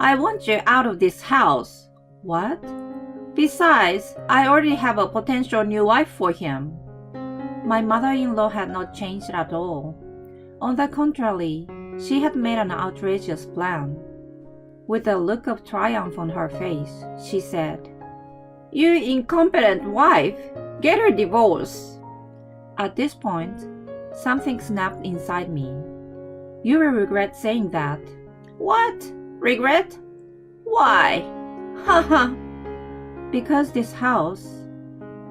I want you out of this house. What? Besides, I already have a potential new wife for him. My mother-in-law had not changed at all. On the contrary, she had made an outrageous plan. With a look of triumph on her face, she said, "You incompetent wife! Get a divorce!" At this point, something snapped inside me. "You will regret saying that." "What? Regret? Why?" Haha. "Because this house."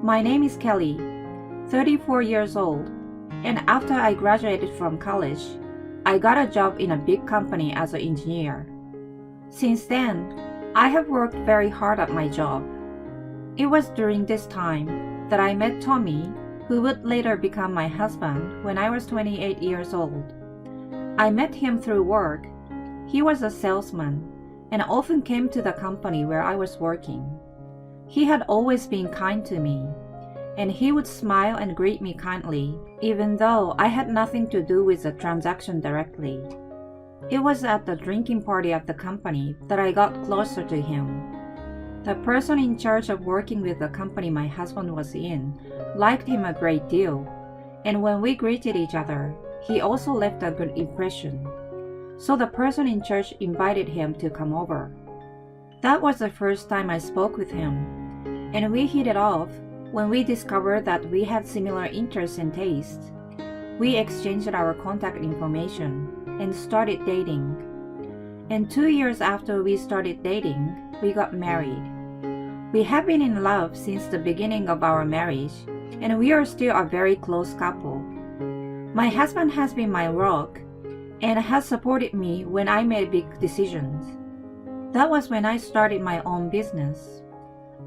My name is Kelly, 34 years old, and after I graduated from college, I got a job in a big company as an engineer. Since then, I have worked very hard at my job. It was during this time that I met Tommy, who would later become my husband when I was 28 years old. I met him through work. He was a salesman and often came to the company where I was working. He had always been kind to me, and he would smile and greet me kindly, even though I had nothing to do with the transaction directly. It was at the drinking party at the company that I got closer to him. The person in charge of working with the company my husband was in liked him a great deal, and when we greeted each other, he also left a good impression. So the person in charge invited him to come over. That was the first time I spoke with him, and we hit it off when we discovered that we had similar interests and tastes. We exchanged our contact information and started dating. And 2 years after we started dating, we got married. We have been in love since the beginning of our marriage, and we are still a very close couple. My husband has been my rock and has supported me when I made big decisions. That was when I started my own business.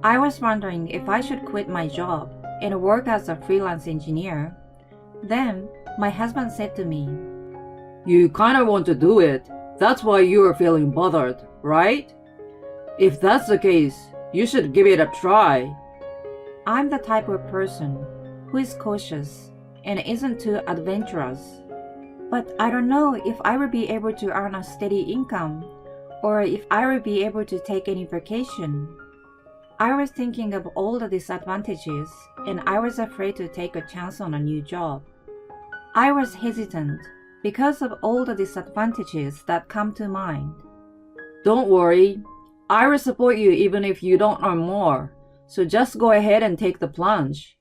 I was wondering if I should quit my job and work as a freelance engineer. Then my husband said to me, "You kinda want to do it. That's why you are feeling bothered, right? If that's the case, you should give it a try." I'm the type of person who is cautious and isn't too adventurous. But I don't know if I will be able to earn a steady income or if I will be able to take any vacation. I was thinking of all the disadvantages, and I was afraid to take a chance on a new job. I was hesitant because of all the disadvantages that come to mind. Don't worry. I will support you even if you don't earn more. So just go ahead and take the plunge.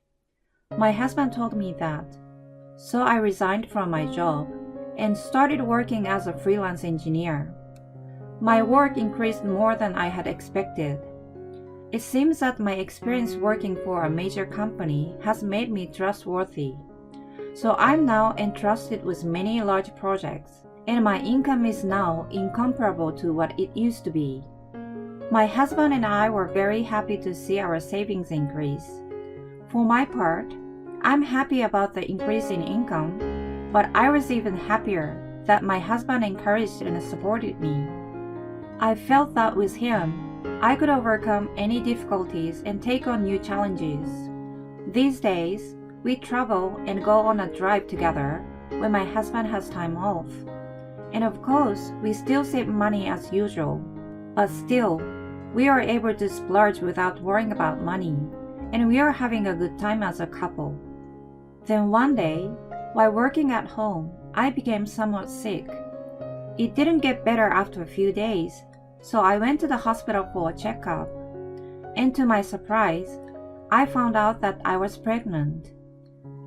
My husband told me that. So I resigned from my job and started working as a freelance engineer. My work increased more than I had expected. It seems that my experience working for a major company has made me trustworthy. So I'm now entrusted with many large projects, and my income is now incomparable to what it used to be. My husband and I were very happy to see our savings increase. For my part, I'm happy about the increase in income, but I was even happier that my husband encouraged and supported me. I felt that with him, I could overcome any difficulties and take on new challenges. These days, we travel and go on a drive together when my husband has time off. And of course, we still save money as usual. But still, we are able to splurge without worrying about money, and we are having a good time as a couple. Then one day, while working at home, I became somewhat sick. It didn't get better after a few days, so I went to the hospital for a checkup. And to my surprise, I found out that I was pregnant.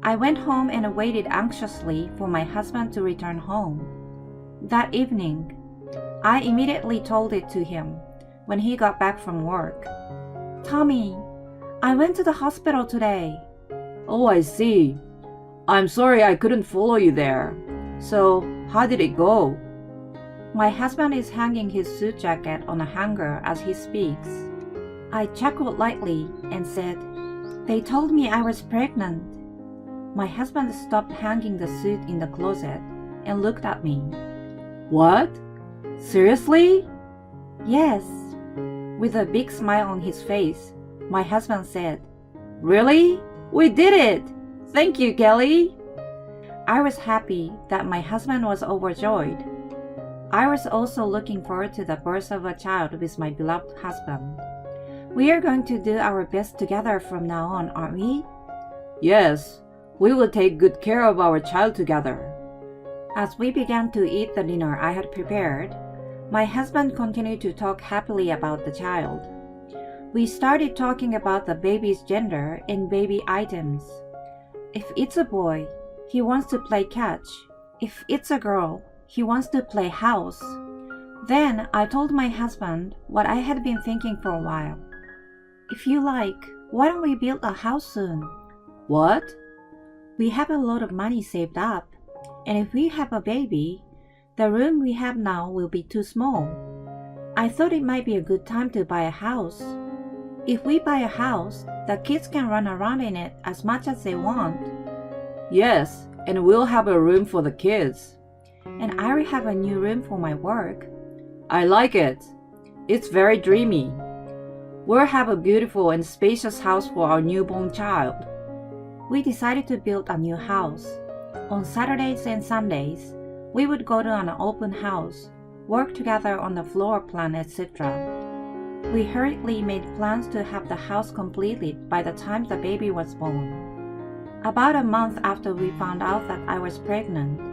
I went home and waited anxiously for my husband to return home. That evening, I immediately told it to him when he got back from work. "Tommy, I went to the hospital today." Oh, I see. I'm sorry I couldn't follow you there. So, how did it go? My husband is hanging his suit jacket on a hanger as he speaks. I chuckled lightly and said, "They told me I was pregnant." My husband stopped hanging the suit in the closet and looked at me. What? Seriously? "Yes." With a big smile on his face, my husband said, Really? We did it! Thank you, Kelly. I was happy that my husband was overjoyed. I was also looking forward to the birth of a child with my beloved husband. We are going to do our best together from now on, aren't we? Yes, we will take good care of our child together. As we began to eat the dinner I had prepared, my husband continued to talk happily about the child. We started talking about the baby's gender and baby items. If it's a boy, he wants to play catch. If it's a girl, he wants to play house. Then I told my husband what I had been thinking for a while. If you like, why don't we build a house soon? What? We have a lot of money saved up, and if we have a baby, the room we have now will be too small. I thought it might be a good time to buy a house. If we buy a house, the kids can run around in it as much as they want. Yes, and we'll have a room for the kids. And I will have a new room for my work. I like it. It's very dreamy. We'll have a beautiful and spacious house for our newborn child. We decided to build a new house. On Saturdays and Sundays, we would go to an open house, work together on the floor plan, etc. We hurriedly made plans to have the house completed by the time the baby was born. About a month after we found out that I was pregnant,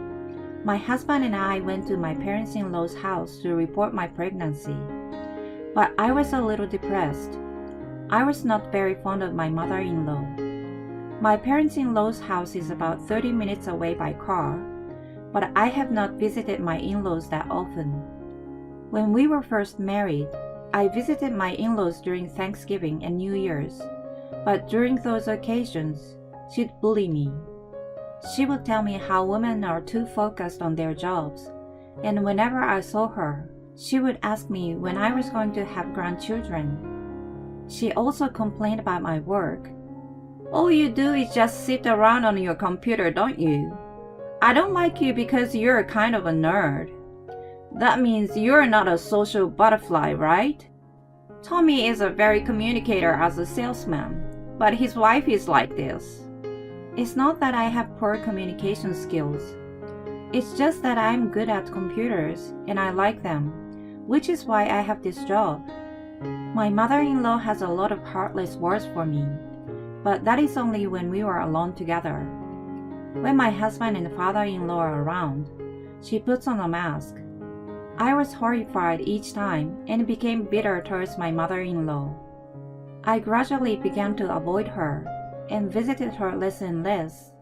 my husband and I went to my parents-in-law's house to report my pregnancy. But I was a little depressed. I was not very fond of my mother-in-law. My parents-in-law's house is about 30 minutes away by car, but I have not visited my in-laws that often. When we were first married, I visited my in-laws during Thanksgiving and New Year's, but during those occasions, she'd bully me. She would tell me how women are too focused on their jobs, and whenever I saw her, she would ask me when I was going to have grandchildren. She also complained about my work. All you do is just sit around on your computer, don't you? I don't like you because you're kind of a nerd. That means you're not a social butterfly, right? Tommy is a very communicator as a salesman, but his wife is like this. It's not that I have poor communication skills. It's just that I'm good at computers and I like them, which is why I have this job. My mother-in-law has a lot of heartless words for me, but that is only when we were alone together. When my husband and father-in-law are around, she puts on a mask. I was horrified each time and became bitter towards my mother-in-law. I gradually began to avoid her and visited her less and less.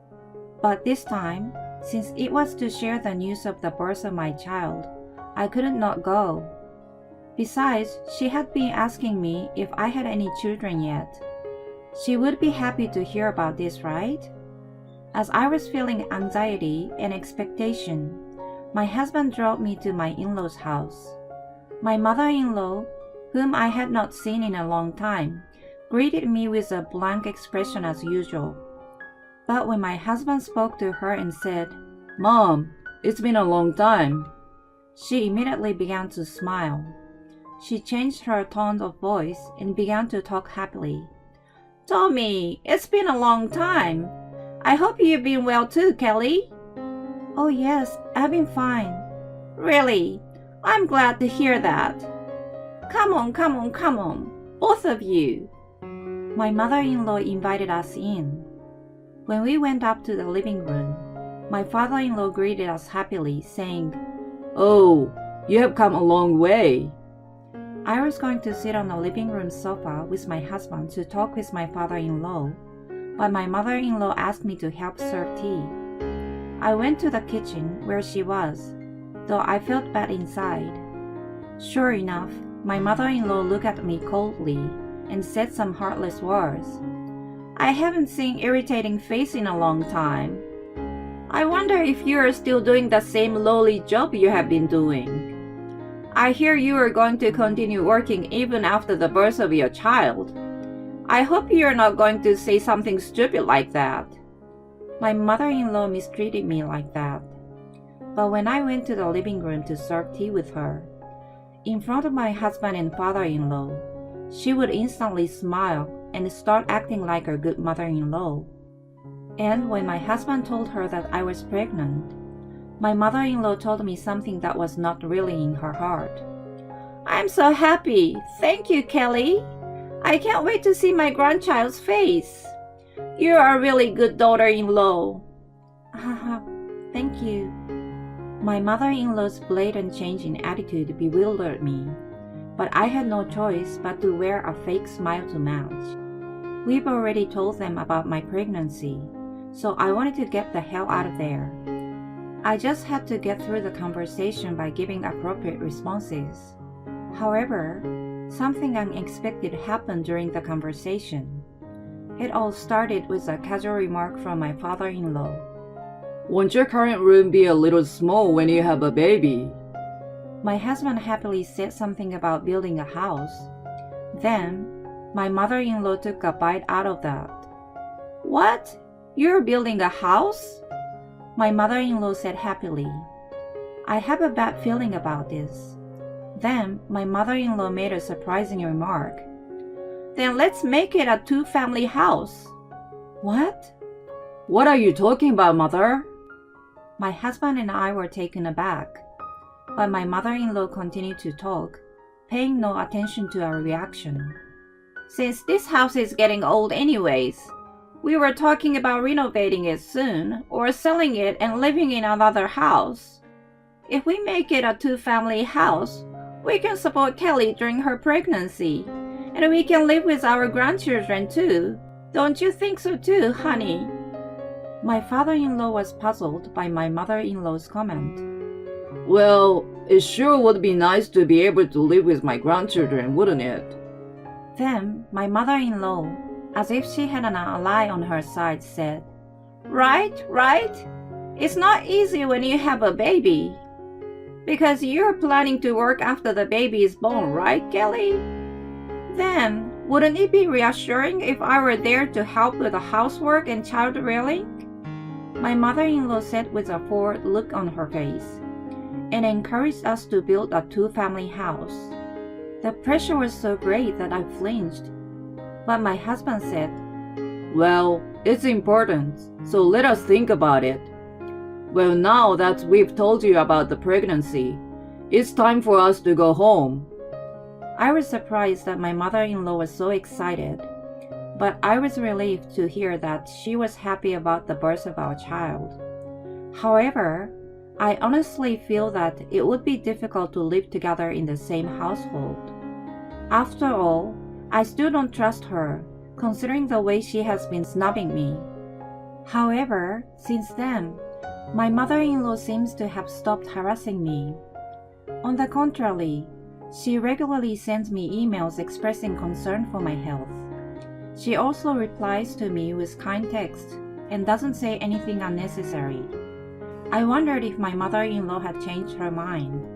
But this time, since it was to share the news of the birth of my child, I couldn't not go. Besides, she had been asking me if I had any children yet. She would be happy to hear about this, right? As I was feeling anxiety and expectation, my husband drove me to my in-laws' house. My mother-in-law, whom I had not seen in a long time, greeted me with a blank expression as usual. But when my husband spoke to her and said, "Mom, it's been a long time," she immediately began to smile. She changed her tone of voice and began to talk happily. "Tommy, it's been a long time. I hope you've been well too, Kelly." "Oh yes, I've been fine." "Really? I'm glad to hear that. Come on, both of you." My mother-in-law invited us in. When we went up to the living room, my father-in-law greeted us happily, saying, "Oh, you have come a long way." I was going to sit on the living room sofa with my husband to talk with my father-in-law, but my mother-in-law asked me to help serve tea. I went to the kitchen where she was, though I felt bad inside. Sure enough, my mother-in-law looked at me coldly and said some heartless words. "I haven't seen irritating face in a long time. I wonder if you are still doing the same lowly job you have been doing. I hear you are going to continue working even after the birth of your child. I hope you are not going to say something stupid like that." My mother-in-law mistreated me like that. But when I went to the living room to serve tea with her, in front of my husband and father-in-law, she would instantly smile and start acting like a good mother-in-law. And when my husband told her that I was pregnant, My mother-in-law told me something that was not really in her heart. I'm so happy. Thank you, Kelly. I can't wait to see my grandchild's face. You are a really good daughter-in-law. Haha, thank you. My mother-in-law's blatant change in attitude bewildered me, but I had no choice but to wear a fake smile to match. We've already told them about my pregnancy, so I wanted to get the hell out of there. I just had to get through the conversation by giving appropriate responses. However, something unexpected happened during the conversation. It all started with a casual remark from my father-in-law. Won't your current room be a little small when you have a baby? My husband happily said something about building a house. Then, my mother-in-law took a bite out of that. What? You're building a house? My mother-in-law said happily. I have a bad feeling about this. Then, my mother-in-law made a surprising remark. Then let's make it a two-family house. What? What are you talking about, Mother? My husband and I were taken aback, but my mother-in-law continued to talk, paying no attention to our reaction. Since this house is getting old anyways, we were talking about renovating it soon, or selling it and living in another house. If we make it a two-family house, we can support Kelly during her pregnancy, and we can live with our grandchildren too. Don't you think so too, honey? My father-in-law was puzzled by my mother-in-law's comment. Well, it sure would be nice to be able to live with my grandchildren, wouldn't it? Then my mother-in-law, as if she had an ally on her side, said, Right, right? It's not easy when you have a baby. Because you're planning to work after the baby is born, right, Kelly? Then, wouldn't it be reassuring if I were there to help with the housework and child rearing? My mother-in-law said with a forward look on her face, and encouraged us to build a two-family house. The pressure was so great that I flinched. But my husband said, Well, it's important, so let us think about it. Well, now that we've told you about the pregnancy, it's time for us to go home. I was surprised that my mother-in-law was so excited, but I was relieved to hear that she was happy about the birth of our child. However, I honestly feel that it would be difficult to live together in the same household. After all, I still don't trust her, considering the way she has been snubbing me. However, since then, my mother-in-law seems to have stopped harassing me. On the contrary, she regularly sends me emails expressing concern for my health. She also replies to me with kind text and doesn't say anything unnecessary. I wondered if my mother-in-law had changed her mind.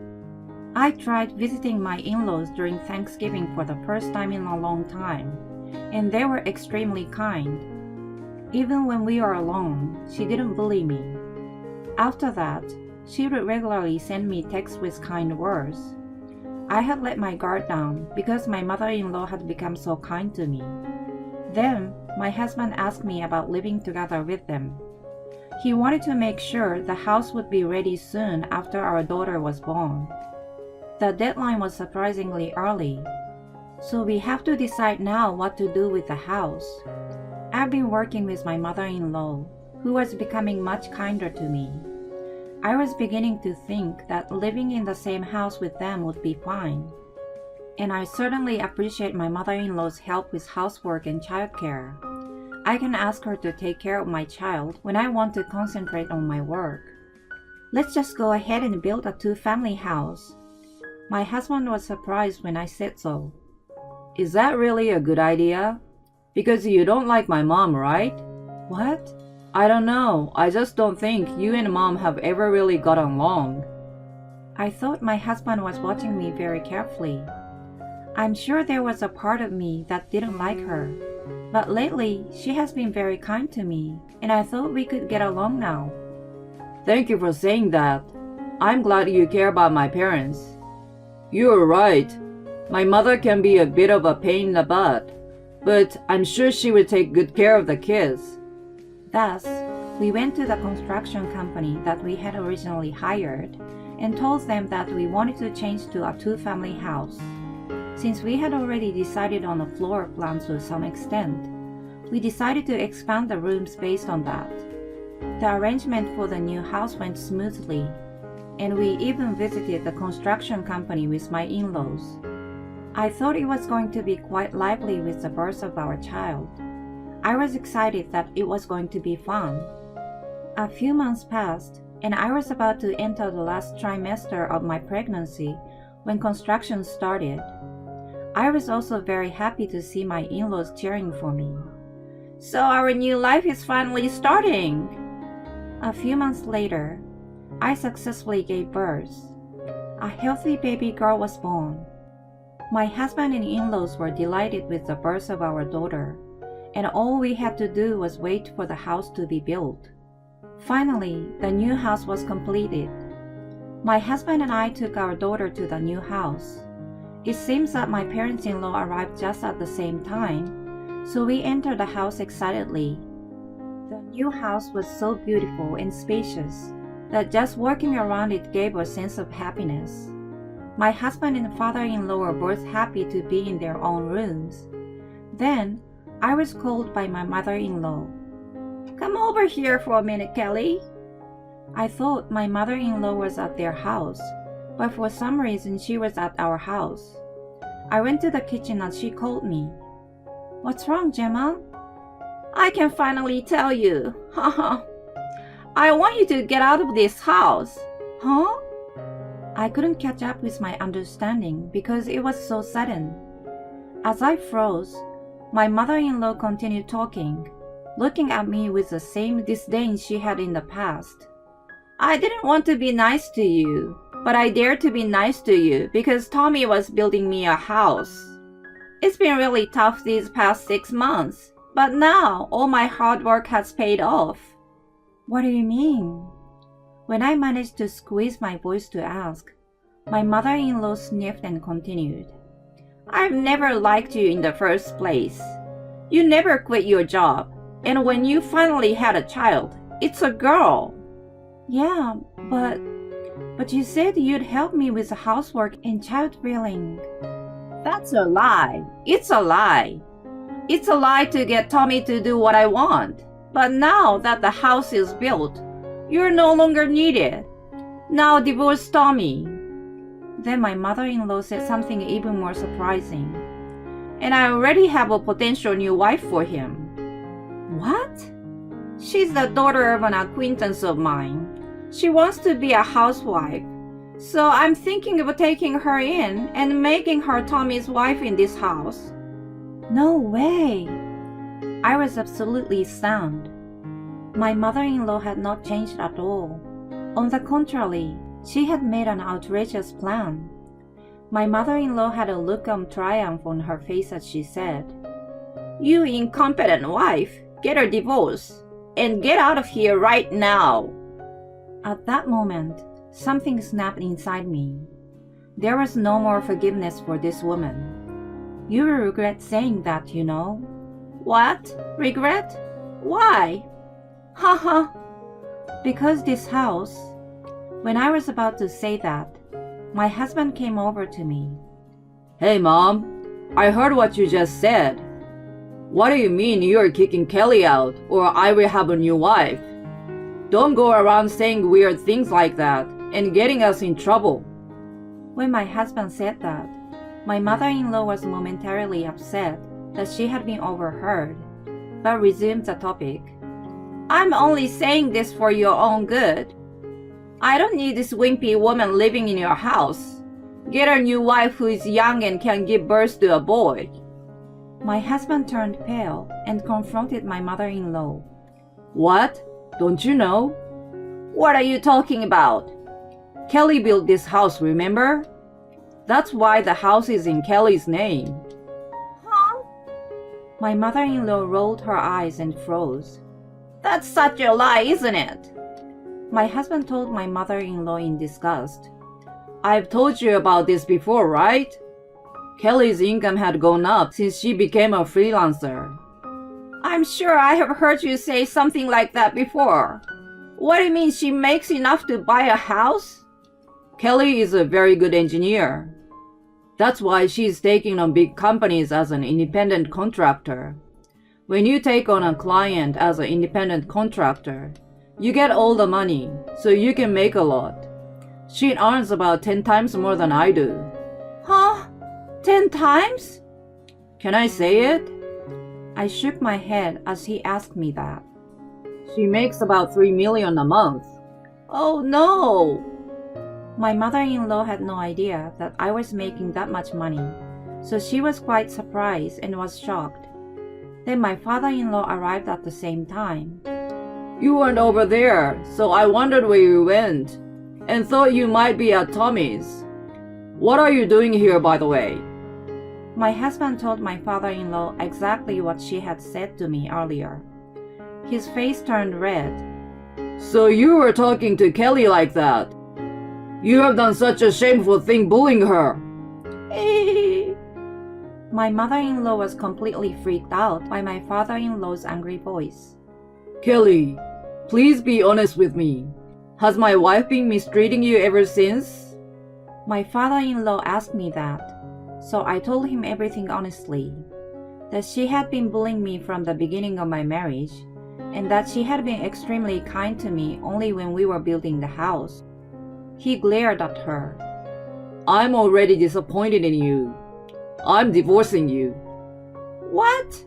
I tried visiting my in-laws during Thanksgiving for the first time in a long time, and they were extremely kind. Even when we were alone, she didn't bully me. After that, she would regularly send me texts with kind words. I had let my guard down because my mother-in-law had become so kind to me. Then, my husband asked me about living together with them. He wanted to make sure the house would be ready soon after our daughter was born. The deadline was surprisingly early, so we have to decide now what to do with the house. I've been working with my mother-in-law, who was becoming much kinder to me. I was beginning to think that living in the same house with them would be fine. And I certainly appreciate my mother-in-law's help with housework and childcare. I can ask her to take care of my child when I want to concentrate on my work. Let's just go ahead and build a two-family house. My husband was surprised when I said so. Is that really a good idea? Because you don't like my mom, right? What? I don't know. I just don't think you and Mom have ever really gotten along. I thought my husband was watching me very carefully. I'm sure there was a part of me that didn't like her, but lately she has been very kind to me, and I thought we could get along now. Thank you for saying that. I'm glad you care about my parents. You're right. My mother can be a bit of a pain in the butt, but I'm sure she would take good care of the kids. Thus, We went to the construction company that we had originally hired and told them that we wanted to change to a two-family house. Since we had already decided on the floor plan to some extent, we decided to expand the rooms based on that. The arrangement for the new house went smoothly, and we even visited the construction company with my in-laws. I thought it was going to be quite lively with the birth of our child. I was excited that it was going to be fun. A few months passed, and I was about to enter the last trimester of my pregnancy when construction started. I was also very happy to see my in-laws cheering for me. So our new life is finally starting! A few months later, I successfully gave birth. A healthy baby girl was born. My husband and in-laws were delighted with the birth of our daughter, and all we had to do was wait for the house to be built. Finally, the new house was completed. My husband and I took our daughter to the new house. It seems that my parents-in-law arrived just at the same time, so we entered the house excitedly. The new house was so beautiful and spacious that just walking around it gave a sense of happiness. My husband and father-in-law were both happy to be in their own rooms. Then, I was called by my mother-in-law. "Come over here for a minute, Kelly." I thought my mother-in-law was at their house, but for some reason she was at our house. I went to the kitchen as she called me. "What's wrong, Gemma?" "I can finally tell you. I want you to get out of this house." "Huh?" I couldn't catch up with my understanding because it was so sudden. As I froze, my mother-in-law continued talking, looking at me with the same disdain she had in the past. "I didn't want to be nice to you, but I dared to be nice to you because Tommy was building me a house. It's been really tough these past 6 months, but now all my hard work has paid off." "What do you mean?" When I managed to squeeze my voice to ask, my mother-in-law sniffed and continued. "I've never liked you in the first place. You never quit your job, and when you finally had a child, it's a girl." "Yeah, but you said you'd help me with the housework and child rearing." "That's a lie. It's a lie. It's a lie to get Tommy to do what I want. But now that the house is built, you're no longer needed. Now divorce Tommy." Then my mother-in-law said something even more surprising. "And I already have a potential new wife for him." "What?" "She's the daughter of an acquaintance of mine. She wants to be a housewife. So I'm thinking of taking her in and making her Tommy's wife in this house." "No way!" I was absolutely stunned. My mother-in-law had not changed at all. On the contrary, she had made an outrageous plan. My mother-in-law had a look of triumph on her face as she said, "You incompetent wife, get a divorce and get out of here right now." At that moment, something snapped inside me. There was no more forgiveness for this woman. You will regret saying that, you know. "What? Regret? Why?" "Haha." "Because this house..." When I was about to say that, my husband came over to me. "Hey, Mom, I heard what you just said. What do you mean you're kicking Kelly out, or I will have a new wife? Don't go around saying weird things like that and getting us in trouble." When my husband said that, my mother-in-law was momentarily upset that she had been overheard, but resumed the topic. "I'm only saying this for your own good. I don't need this wimpy woman living in your house. Get a new wife who is young and can give birth to a boy." My husband turned pale and confronted my mother-in-law. "What? Don't you know? "What are you talking about?" Kelly built this house, remember? That's why the house is in Kelly's name." "Huh?" My mother-in-law rolled her eyes and froze. "That's such a lie, isn't it?" My husband told my mother-in-law in disgust. "I've told you about this before, right? Kelly's income had gone up since she became a freelancer." I'm sure I have heard you say something like that before. What do you mean she makes enough to buy a house? Kelly is a very good engineer. That's why she's taking on big companies as an independent contractor. When you take on a client as an independent contractor, you get all the money, so you can make a lot. She earns about 10 times more than I do. Huh? 10 times? Can I say it? I shook my head as he asked me that. She makes about $3 million a month. Oh no! My mother-in-law had no idea that I was making that much money, so she was quite surprised and was shocked. Then my father-in-law arrived at the same time. You weren't over there, so I wondered where you went, and thought you might be at Tommy's. What are you doing here, by the way? My husband told my father-in-law exactly what she had said to me earlier. His face turned red. So you were talking to Kelly like that? You have done such a shameful thing bullying her. My mother-in-law was completely freaked out by my father-in-law's angry voice. Kelly, please be honest with me. Has my wife been mistreating you ever since? My father-in-law asked me that, so I told him everything honestly. That she had been bullying me from the beginning of my marriage, and that she had been extremely kind to me only when we were building the house. He glared at her. I'm already disappointed in you. I'm divorcing you. What?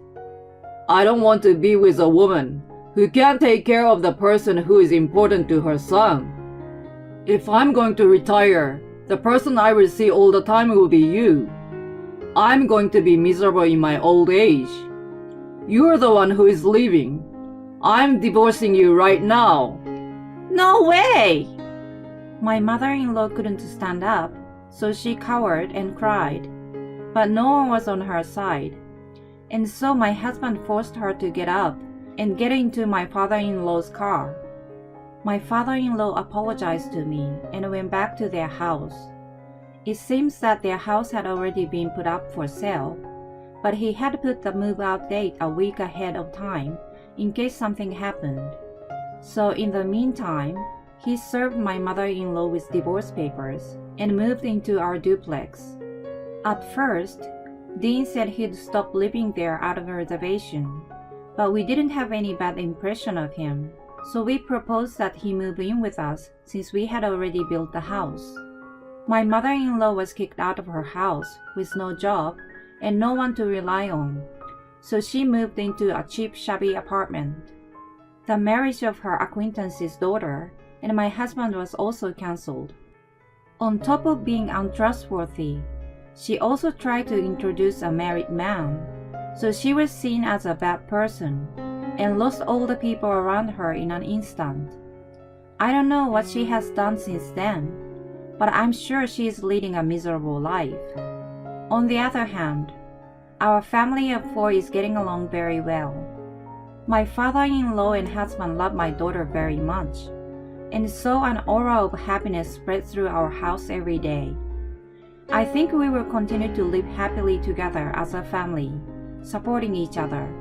I don't want to be with a woman who can't take care of the person who is important to her son. If I'm going to retire, the person I will see all the time will be you. I'm going to be miserable in my old age. You're the one who is leaving. I'm divorcing you right now. No way! My mother-in-law couldn't stand up, so she cowered and cried. But no one was on her side. And so my husband forced her to get up and get into my father-in-law's car. My father-in-law apologized to me and went back to their house. It seems that their house had already been put up for sale, but he had put the move-out date a week ahead of time in case something happened. So in the meantime, he served my mother-in-law with divorce papers and moved into our duplex. At first, Dean said he'd stop living there out of reservation, but we didn't have any bad impression of him, so we proposed that he move in with us since we had already built the house. My mother-in-law was kicked out of her house with no job and no one to rely on, so she moved into a cheap, shabby apartment. The marriage of her acquaintance's daughter and my husband was also cancelled. On top of being untrustworthy, she also tried to introduce a married man, so she was seen as a bad person and lost all the people around her in an instant. I don't know what she has done since then, but I'm sure she is leading a miserable life. On the other hand, our family of 4 is getting along very well. My father-in-law and husband love my daughter very much, and so an aura of happiness spreads through our house every day. I think we will continue to live happily together as a family, supporting each other.